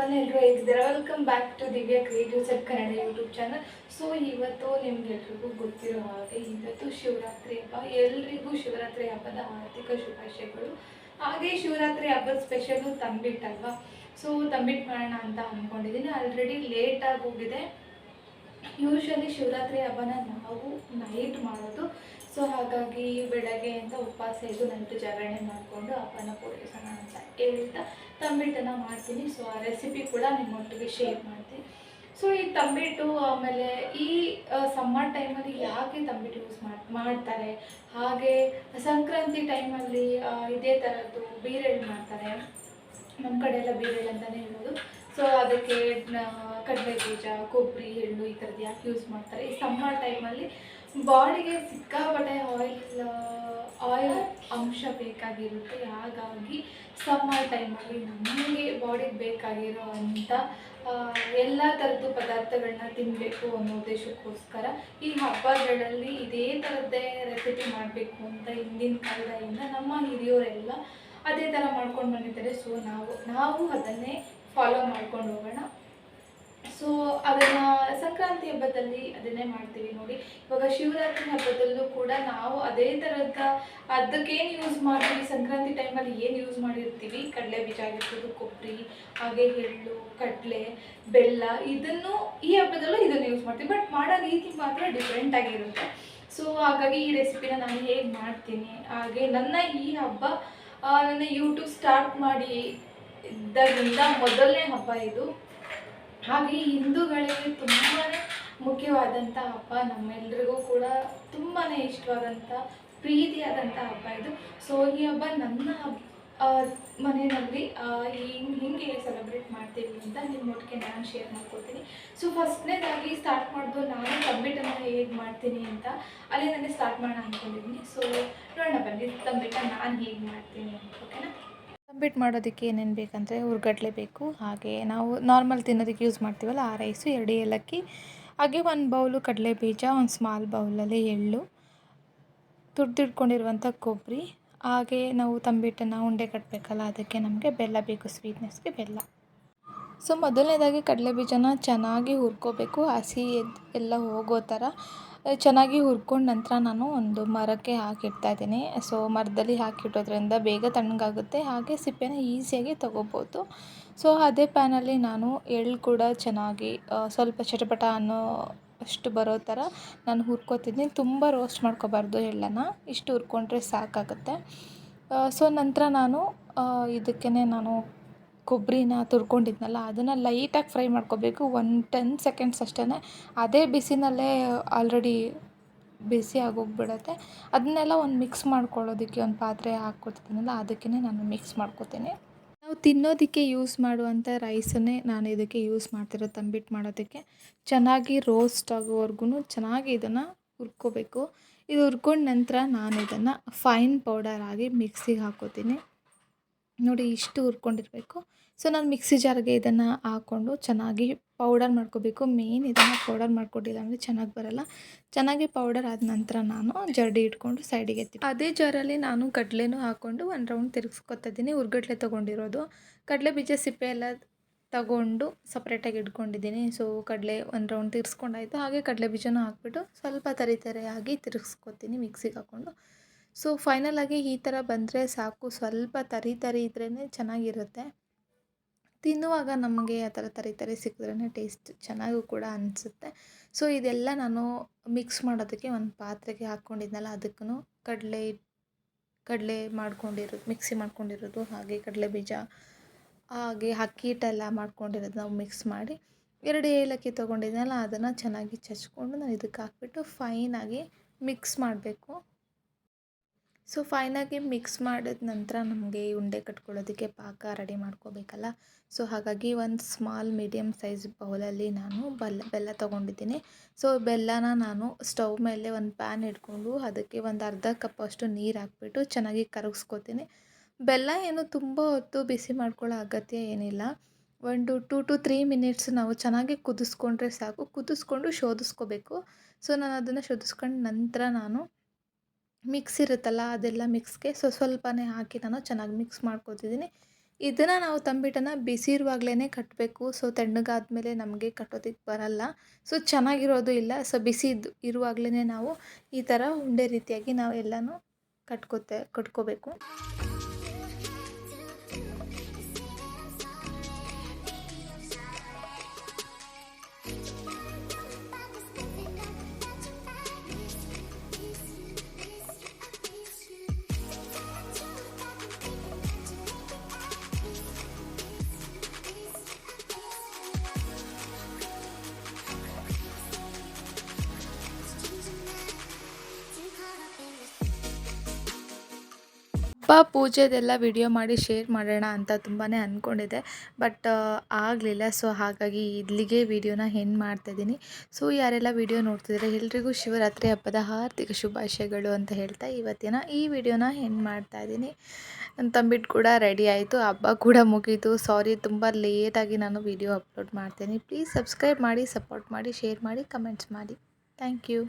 Everyone, ಎಲ್ಲರೂ ಹೇಗಿದ್ದೀರಾ? Welcome back to Divya Creatives at Kannada YouTube channel. So ಇವತ್ತು ನಿಮ್ಗೆಲ್ರಿಗೂ ಗೊತ್ತಿರೋ ಹಾಗೆ ಇವತ್ತು ಶಿವರಾತ್ರಿ ಹಬ್ಬ. ಎಲ್ರಿಗೂ ಶಿವರಾತ್ರಿ ಹಬ್ಬದ ಆರ್ಥಿಕ ಶುಭಾಶಯಗಳು. ಹಾಗೆ ಶಿವರಾತ್ರಿ ಹಬ್ಬದ ಸ್ಪೆಷಲು ತಂಬಿಟ್ಟಲ್ವಾ. ಸೊ ತಂಬಿಟ್ಟು ಮಾಡೋಣ ಅಂತ ಅಂದ್ಕೊಂಡಿದ್ದೀನಿ. ಆಲ್ರೆಡಿ ಲೇಟಾಗಿ ಹೋಗಿದೆ. ಯೂಶ್ವಲಿ ಶಿವರಾತ್ರಿ ಹಬ್ಬನ ನಾವು ನೈಟ್ ಮಾಡೋದು. ಸೊ ಹಾಗಾಗಿ ಬೆಳಗ್ಗೆ ಅಂತ ಉಪವಾಸ ಇದ್ದು ನೈಟ್ ಜಾಗರಣೆ ಮಾಡಿಕೊಂಡು ಹಬ್ಬನ ಪೂರೈಸೋಣ ಅಂತ ಹೇಳ್ತಾ ತಂಬಿಟ್ಟನ್ನು ಮಾಡ್ತೀನಿ. ಸೊ ಆ ರೆಸಿಪಿ ಕೂಡ ನಿಮ್ಮೊಟ್ಟಿಗೆ ಶೇರ್ ಮಾಡ್ತೀನಿ. ಸೊ ಈ ತಂಬಿಟ್ಟು ಆಮೇಲೆ ಈ ಸಮ್ಮರ್ ಟೈಮಲ್ಲಿ ಯಾಕೆ ತಂಬಿಟ್ಟು ಯೂಸ್ ಮಾಡ್ತಾರೆ, ಹಾಗೆ ಸಂಕ್ರಾಂತಿ ಟೈಮಲ್ಲಿ ಇದೇ ಥರದ್ದು ಬೀರೆಳ್ಳು ಮಾಡ್ತಾರೆ. ನಮ್ಮ ಕಡೆ ಎಲ್ಲ ಬೀರೆಳ್ಳು ಅಂತಲೇ ಹೇಳೋದು. ಸೊ ಅದಕ್ಕೆ ಕಡಲೆ ಬೀಜ, ಕೊಬ್ಬರಿ, ಎಳ್ಳು ಈ ಥರದ್ದು ಯಾಕೆ ಯೂಸ್ ಮಾಡ್ತಾರೆ? ಈ ಸಮ್ಮರ್ ಟೈಮಲ್ಲಿ ಬಾಡಿಗೆ ಸಿಕ್ಕಾಪಟ್ಟೆ ಆಯಿಲ್ ಅಂಶ ಬೇಕಾಗಿರುತ್ತೆ. ಹಾಗಾಗಿ ಸಮ್ಮರ್ ಟೈಮಲ್ಲಿ ನಮಗೆ ಬಾಡಿಗೆ ಬೇಕಾಗಿರೋ ಅಂಥ ಎಲ್ಲ ಥರದ್ದು ಪದಾರ್ಥಗಳನ್ನ ತಿನ್ನಬೇಕು ಅನ್ನೋ ಉದ್ದೇಶಕ್ಕೋಸ್ಕರ ಈ ಹಬ್ಬಗಳಲ್ಲಿ ಇದೇ ಥರದ್ದೇ ರೆಸಿಪಿ ಮಾಡಬೇಕು ಅಂತ ಹಿಂದಿನ ಕಾಲದಿಂದ ನಮ್ಮ ಹಿರಿಯೋರೆಲ್ಲ ಅದೇ ಥರ ಮಾಡ್ಕೊಂಡು ಬಂದಿದ್ದಾರೆ. ಸೊ ನಾವು ಅದನ್ನೇ ಫಾಲೋ ಮಾಡ್ಕೊಂಡು ಹೋಗೋಣ. ಸೊ ಅದನ್ನು ಸಂಕ್ರಾಂತಿ ಹಬ್ಬದಲ್ಲಿ ಅದನ್ನೇ ಮಾಡ್ತೀವಿ ನೋಡಿ. ಇವಾಗ ಶಿವರಾತ್ರಿ ಹಬ್ಬದಲ್ಲೂ ಕೂಡ ನಾವು ಅದೇ ಥರದ ಅದಕ್ಕೇನು ಯೂಸ್ ಮಾಡ್ತೀವಿ, ಸಂಕ್ರಾಂತಿ ಟೈಮಲ್ಲಿ ಏನು ಯೂಸ್ ಮಾಡಿರ್ತೀವಿ, ಕಡಲೆ ಬೀಜ ಆಗಿರ್ಬೋದು, ಕೊಬ್ಬರಿ, ಹಾಗೆ ಎಳ್ಳು, ಕಡಲೆ, ಬೆಲ್ಲ, ಇದನ್ನು ಈ ಹಬ್ಬದಲ್ಲೂ ಇದನ್ನು ಯೂಸ್ ಮಾಡ್ತೀವಿ. ಬಟ್ ಮಾಡೋ ರೀತಿ ಮಾತ್ರ ಡಿಫ್ರೆಂಟ್ ಆಗಿರುತ್ತೆ. ಸೊ ಹಾಗಾಗಿ ಈ ರೆಸಿಪಿನ ನಾನು ಹೇಗೆ ಮಾಡ್ತೀನಿ, ಹಾಗೆ ನನ್ನ ಈ ಹಬ್ಬ ನನ್ನ ಯೂಟ್ಯೂಬ್ ಸ್ಟಾರ್ಟ್ ಮಾಡಿ ಇದ್ದಾಗಿಂದ ಮೊದಲನೇ ಹಬ್ಬ ಇದು. ಹಾಗೆ ಹಿಂದೂಗಳಿಗೆ ತುಂಬಾ ಮುಖ್ಯವಾದಂಥ ಹಬ್ಬ, ನಮ್ಮೆಲ್ಲರಿಗೂ ಕೂಡ ತುಂಬಾ ಇಷ್ಟವಾದಂಥ ಪ್ರೀತಿಯಾದಂಥ ಹಬ್ಬ ಇದು. ಸೊ ಈ ಹಬ್ಬ ನನ್ನ ಮನೆಯಲ್ಲಿ ಹಿಂಗೆ ಸೆಲೆಬ್ರೇಟ್ ಮಾಡ್ತೀವಿ ಅಂತ ನಿಮ್ಮೊಟ್ಟಿಗೆ ನಾನು ಶೇರ್ ಮಾಡ್ಕೊಳ್ತೀನಿ. ಸೊ ಫಸ್ಟ್ನೇದಾಗಿ ಸ್ಟಾರ್ಟ್ ಮಾಡೋದು ನಾನು ತಂಬಿಟ್ಟನ್ನು ಹೇಗೆ ಮಾಡ್ತೀನಿ ಅಂತ ಅಲ್ಲಿ ನನಗೆ ಸ್ಟಾರ್ಟ್ ಮಾಡೋಣ ಅಂದ್ಕೊಂಡಿದ್ದೀನಿ. ಸೊ ನೋಡೋಣ ಬನ್ನಿ ತಂಬಿಟ್ಟ ನಾನು ಹೇಗೆ ಮಾಡ್ತೀನಿ ಅಂತ. ಓಕೆನಾ? ತಂಬಿಟ್ಟು ಮಾಡೋದಕ್ಕೆ ಏನೇನು ಬೇಕಂದರೆ ಹುರ್ಗಡ್ಲೆ ಬೇಕು, ಹಾಗೆ ನಾವು ನಾರ್ಮಲ್ ತಿನ್ನೋದಕ್ಕೆ ಯೂಸ್ ಮಾಡ್ತೀವಲ್ಲ ಆ ರೈಸು, 2 ಏಲಕ್ಕಿ, ಹಾಗೆ 1 ಬೌಲು ಕಡಲೆ ಬೀಜ, 1 ಸ್ಮಾಲ್ ಬೌಲಲ್ಲಿ ಎಳ್ಳು, ತುರಿದಿಟ್ಕೊಂಡಿರುವಂಥ ಕೊಬ್ಬರಿ, ಹಾಗೆ ನಾವು ತಂಬಿಟ್ಟನ್ನು ಉಂಡೆ ಕಟ್ಟಬೇಕಲ್ಲ ಅದಕ್ಕೆ ನಮಗೆ ಬೆಲ್ಲ ಬೇಕು, ಸ್ವೀಟ್ನೆಸ್ಗೆ ಬೆಲ್ಲ. ಸೊ ಮೊದಲನೇದಾಗಿ ಕಡಲೆ ಬೀಜನ ಚೆನ್ನಾಗಿ ಹುರ್ಕೋಬೇಕು, ಹಸಿ ಎಲ್ಲ ಹೋಗೋ ಥರ ಚೆನ್ನಾಗಿ ಹುರ್ಕೊಂಡು ನಂತರ ನಾನು ಒಂದು ಮರಕ್ಕೆ ಹಾಕಿಡ್ತಾಯಿದ್ದೀನಿ. ಸೊ ಮರದಲ್ಲಿ ಹಾಕಿಡೋದ್ರಿಂದ ಬೇಗ ತಣ್ಣಗಾಗುತ್ತೆ, ಹಾಗೆ ಸಿಪ್ಪೆನ ಈಸಿಯಾಗಿ ತೊಗೋಬೋದು. ಸೊ ಅದೇ ಪ್ಯಾನಲ್ಲಿ ನಾನು ಎಳ್ಳು ಕೂಡ ಚೆನ್ನಾಗಿ ಸ್ವಲ್ಪ ಚಟಪಟ ಅನ್ನೋ ಅಷ್ಟು ಬರೋ ಥರ ನಾನು ಹುರ್ಕೋತಿದ್ದೀನಿ. ತುಂಬ ರೋಸ್ಟ್ ಮಾಡ್ಕೋಬಾರ್ದು ಎಳ್ಳನ್ನು, ಇಷ್ಟು ಹುರ್ಕೊಂಡ್ರೆ ಸಾಕಾಗುತ್ತೆ. ಸೊ ನಂತರ ನಾನು ಇದಕ್ಕೇ ನಾನು ಕೊಬ್ಬರಿನ ತುರ್ಕೊಂಡಿದ್ನಲ್ಲ ಅದನ್ನು ಲೈಟಾಗಿ ಫ್ರೈ ಮಾಡ್ಕೋಬೇಕು, 10 ಸೆಕೆಂಡ್ಸ್ ಅಷ್ಟೇ. ಅದೇ ಬಿಸಿನಲ್ಲೇ ಆಲ್ರೆಡಿ ಬಿಸಿ ಆಗೋಗ್ಬಿಡುತ್ತೆ. ಅದನ್ನೆಲ್ಲ ಒಂದು ಮಿಕ್ಸ್ ಮಾಡ್ಕೊಳ್ಳೋದಕ್ಕೆ ಒಂದು ಪಾತ್ರೆ ಹಾಕ್ಕೊತಿದ್ದೀನಲ್ಲ ಅದಕ್ಕೇ ನಾನು ಮಿಕ್ಸ್ ಮಾಡ್ಕೋತೀನಿ. ನಾವು ತಿನ್ನೋದಕ್ಕೆ ಯೂಸ್ ಮಾಡುವಂಥ ರೈಸನ್ನೇ ನಾನು ಇದಕ್ಕೆ ಯೂಸ್ ಮಾಡ್ತಿರೋದು ತಂಬಿಟ್ಟು ಮಾಡೋದಕ್ಕೆ. ಚೆನ್ನಾಗಿ ರೋಸ್ಟ್ ಆಗೋವರೆಗೂ ಚೆನ್ನಾಗಿ ಇದನ್ನು ಹುರ್ಕೋಬೇಕು. ಇದು ಹುರ್ಕೊಂಡ ನಂತರ ನಾನು ಇದನ್ನು ಫೈನ್ ಪೌಡರ್ ಆಗಿ ಮಿಕ್ಸಿಗೆ ಹಾಕ್ಕೋತೀನಿ. ನೋಡಿ ಇಷ್ಟು ಹುರ್ಕೊಂಡಿರಬೇಕು. ಸೊ ನಾನು ಮಿಕ್ಸಿ ಜಾರ್ಗೆ ಇದನ್ನು ಹಾಕ್ಕೊಂಡು ಚೆನ್ನಾಗಿ ಪೌಡರ್ ಮಾಡ್ಕೋಬೇಕು. ಮೇನ್ ಇದನ್ನು ಪೌಡರ್ ಮಾಡ್ಕೊಟ್ಟಿಲ್ಲ ಅಂದರೆ ಚೆನ್ನಾಗಿ ಬರೋಲ್ಲ. ಚೆನ್ನಾಗಿ ಪೌಡರ್ ಆದ ನಂತರ ನಾನು ಜರಡಿ ಇಟ್ಕೊಂಡು ಸೈಡಿಗೆ ಎತ್ತಿ ಅದೇ ಜಾರಲ್ಲಿ ನಾನು ಕಡಲೆನೂ ಹಾಕ್ಕೊಂಡು 1 ರೌಂಡ್ ತಿರುಗಿಸ್ಕೊತಾ ಇದ್ದೀನಿ. ಹುರ್ಗಡ್ಲೆ ತೊಗೊಂಡಿರೋದು, ಕಡಲೆ ಬೀಜ ಸಿಪ್ಪೆ ಎಲ್ಲ ತಗೊಂಡು ಸಪ್ರೇಟಾಗಿ ಇಟ್ಕೊಂಡಿದ್ದೀನಿ. ಸೊ ಕಡಲೆ 1 ರೌಂಡ್ ತಿರ್ಸ್ಕೊಂಡಾಯಿತು. ಹಾಗೆ ಕಡಲೆ ಬೀಜನೂ ಹಾಕ್ಬಿಟ್ಟು ಸ್ವಲ್ಪ ತರಿಯಾಗಿ ತಿರುಗಿಸ್ಕೊತೀನಿ ಮಿಕ್ಸಿಗೆ ಹಾಕ್ಕೊಂಡು. ಸೊ ಫೈನಲಾಗಿ ಈ ಥರ ಬಂದರೆ ಸಾಕು. ಸ್ವಲ್ಪ ತರಿ ಇದ್ರೇ ಚೆನ್ನಾಗಿರುತ್ತೆ. ತಿನ್ನುವಾಗ ನಮಗೆ ಆ ಥರ ತರಿ ಸಿಕ್ಕಿದ್ರೇ ಟೇಸ್ಟ್ ಚೆನ್ನಾಗೂ ಕೂಡ ಅನಿಸುತ್ತೆ. ಸೊ ಇದೆಲ್ಲ ನಾನು ಮಿಕ್ಸ್ ಮಾಡೋದಕ್ಕೆ ಒಂದು ಪಾತ್ರೆಗೆ ಹಾಕ್ಕೊಂಡಿದ್ನಲ್ಲ ಅದಕ್ಕೂ ಕಡಲೆ ಮಾಡ್ಕೊಂಡಿರೋದು, ಮಿಕ್ಸಿ ಮಾಡ್ಕೊಂಡಿರೋದು, ಹಾಗೆ ಕಡಲೆ ಬೀಜ, ಹಾಗೆ ಅಕ್ಕಿ ಹಿಟ್ಟೆಲ್ಲ ಮಾಡ್ಕೊಂಡಿರೋದು ನಾವು ಮಿಕ್ಸ್ ಮಾಡಿ 2 ಏಲಕ್ಕಿ ತೊಗೊಂಡಿದ್ನಲ್ಲ ಅದನ್ನು ಚೆನ್ನಾಗಿ ಚಚ್ಕೊಂಡು ನಾನು ಇದಕ್ಕೆ ಹಾಕ್ಬಿಟ್ಟು ಫೈನಾಗಿ ಮಿಕ್ಸ್ ಮಾಡಬೇಕು. ಸೊ ಫೈನಾಗಿ ಮಿಕ್ಸ್ ಮಾಡಿದ ನಂತರ ನಮಗೆ ಉಂಡೆ ಕಟ್ಕೊಳ್ಳೋದಕ್ಕೆ ಪಾಕ ರೆಡಿ ಮಾಡ್ಕೋಬೇಕಲ್ಲ. ಸೊ ಹಾಗಾಗಿ ಒಂದು ಸ್ಮಾಲ್ ಮೀಡಿಯಮ್ ಸೈಜ್ ಬೌಲಲ್ಲಿ ನಾನು ಬೆಲ್ಲ ತೊಗೊಂಡಿದ್ದೀನಿ. ಸೊ ಬೆಲ್ಲನ ನಾನು ಸ್ಟವ್ ಮೇಲೆ ಒಂದು ಪ್ಯಾನ್ ಇಟ್ಕೊಂಡು ಅದಕ್ಕೆ ಒಂದು ಅರ್ಧ ಕಪ್ಪಷ್ಟು ನೀರು ಹಾಕ್ಬಿಟ್ಟು ಚೆನ್ನಾಗಿ ಕರಗಿಸ್ಕೋತೀನಿ. ಬೆಲ್ಲ ಏನು ತುಂಬ ಹೊತ್ತು ಬಿಸಿ ಮಾಡ್ಕೊಳ್ಳೋ ಅಗತ್ಯ ಏನಿಲ್ಲ. 2 to 3 ಮಿನಿಟ್ಸ್ ನಾವು ಚೆನ್ನಾಗಿ ಕುದಿಸ್ಕೊಂಡ್ರೆ ಸಾಕು. ಕುದಿಸ್ಕೊಂಡು ಶೋಧಿಸ್ಕೋಬೇಕು. ಸೊ ನಾನು ಅದನ್ನು ಶೋಧಿಸ್ಕೊಂಡು ನಂತರ ನಾನು ಮಿಕ್ಸ್ ಇರುತ್ತಲ್ಲ ಅದೆಲ್ಲ ಮಿಕ್ಸ್ಗೆ ಸ್ವಲ್ಪನೇ ಹಾಕಿ ನಾನು ಚೆನ್ನಾಗಿ ಮಿಕ್ಸ್ ಮಾಡ್ಕೊತಿದ್ದೀನಿ. ಇದನ್ನು ನಾವು ತಂಬಿಟ್ಟನ್ನು ಬಿಸಿ ಇರುವಾಗಲೇ ಕಟ್ಟಬೇಕು. ಸೊ ತಣ್ಣಗಾದ್ಮೇಲೆ ನಮಗೆ ಕಟ್ಟೋದಕ್ಕೆ ಬರಲ್ಲ. ಸೊ ಚೆನ್ನಾಗಿರೋದು ಇಲ್ಲ. ಸೊ ಬಿಸಿ ಇರುವಾಗಲೇ ನಾವು ಈ ಥರ ಉಂಡೆ ರೀತಿಯಾಗಿ ನಾವು ಎಲ್ಲನೂ ಕಟ್ಕೋಬೇಕು. ಹಬ್ಬ ಪೂಜೆದೆಲ್ಲ ವಿಡಿಯೋ ಮಾಡಿ ಶೇರ್ ಮಾಡೋಣ ಅಂತ ತುಂಬಾ ಅಂದ್ಕೊಂಡಿದ್ದೆ. ಬಟ್ ಆಗಲಿಲ್ಲ. ಸೊ ಹಾಗಾಗಿ ಇಲ್ಲಿಗೆ ವಿಡಿಯೋನ ಎಂಡ್ ಮಾಡ್ತಾಯಿದ್ದೀನಿ. ಸೊ ಯಾರೆಲ್ಲ ವಿಡಿಯೋ ನೋಡ್ತಿದ್ದಾರೆ ಎಲ್ರಿಗೂ ಶಿವರಾತ್ರಿ ಹಬ್ಬದ ಹಾರ್ದಿಕ ಶುಭಾಶಯಗಳು ಅಂತ ಹೇಳ್ತಾ ಇವತ್ತಿನ ಈ ವಿಡಿಯೋನ ಎಂಡ್ ಮಾಡ್ತಾಯಿದ್ದೀನಿ. ನನ್ನ ತಂಬಿಟ್ಟು ಕೂಡ ರೆಡಿ ಆಯಿತು. ಹಬ್ಬ ಕೂಡ ಮುಗೀತು. ಸಾರಿ ತುಂಬ ಲೇಟಾಗಿ ನಾನು ವಿಡಿಯೋ ಅಪ್ಲೋಡ್ ಮಾಡ್ತೀನಿ. ಪ್ಲೀಸ್ ಸಬ್ಸ್ಕ್ರೈಬ್ ಮಾಡಿ, ಸಪೋರ್ಟ್ ಮಾಡಿ, ಶೇರ್ ಮಾಡಿ, ಕಮೆಂಟ್ಸ್ ಮಾಡಿ. Thank you.